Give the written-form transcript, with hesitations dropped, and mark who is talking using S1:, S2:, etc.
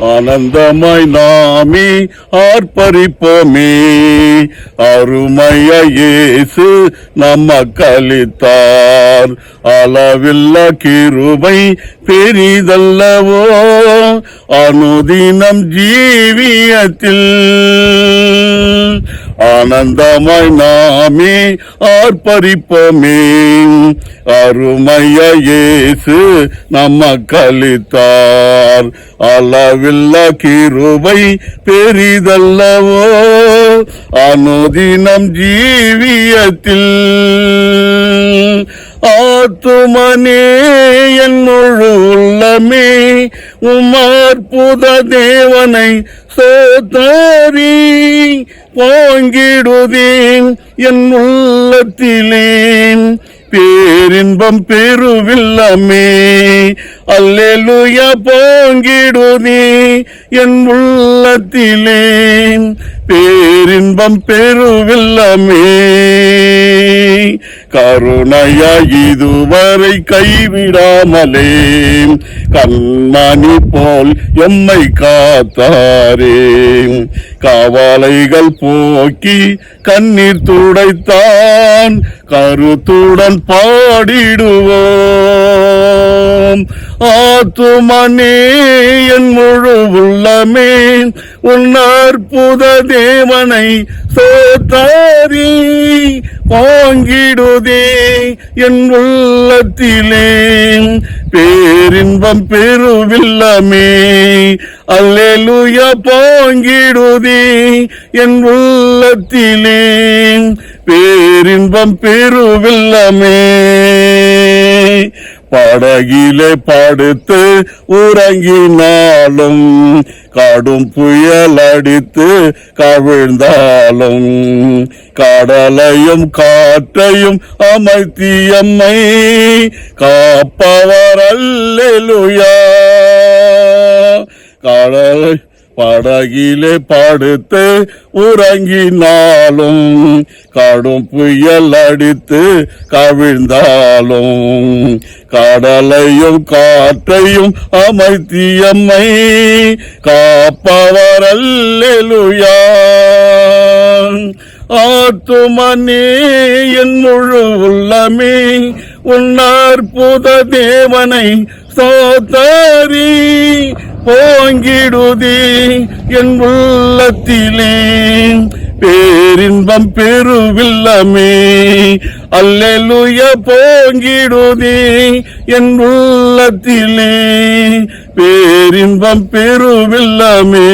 S1: ஆனந்தமாய் நாமே ஆர்ப்பரிப்போமே. அருமைய இயேசு நமக்களித்தார், அளவில்லா கிருபை பெரிதல்லவோ. அனுதினம் ஜீவியத்தில் ஆனந்தமாய் நாமே ஆர்ப்பரிப்போமே. அருமைய இயேசு நமக்களித்தார், அளவில்லா கிருபை பெரிதல்லவோ. அனுதினம் ஜீவியத்தில் ஆத்துமனே என் முழு உள்ளமே உமாற்புத தேவனை சோதரி போங்கிடுதேன் என் உள்ளத்திலே பேரின்பம் பெருவில்லமே. அல்லேலூயா போங்கிடுதே என் உள்ளத்திலே பேரின்பம் பெருவில்லமே. கருணையா இதுவரை கைவிடாமலே கண்மணி போல் எம்மை காத்தாரே. காவலைகள் போக்கி கண்ணீர் துடைத்தான், கருத்துடன் பாடிடுவோம். ஆத்துமனே என் முழு உள்ளமே உன் அற்புத தேவனை சோதரி போங்கிடுதே என் உள்ளத்திலே பேரின்பம் பெருவில்லமே. அல்லேலூயா போங்கிடுதே என் உள்ளத்திலே பேரின்பம் பெருவில்லமே. படகிலே படுத்து உறங்கினாலும் கடும் புயல் அடித்து கவிழ்ந்தாலும் கடலையும் காற்றையும் அமைத்தியம்மை காப்பவர் அல்லேலூயா. கடலை படகிலே படுத்து உறங்கினாலும் கடும் புயல் அடித்து கவிழ்ந்தாலும் கடலையும் காற்றையும் அமைத்தியம்மை காப்பவர் அல்லேலூயா. ஆத்துமனே என் முழு உள்ளமே உன் அற்புத தேவனை சோதரி போங்கிடுதே என் உள்ளத்திலே பேரின்பம் பெருவில்லமே. அல்லேலூயா போங்கிடுதே என் உள்ளத்திலே பேரின்பம் பெருவில்லமே.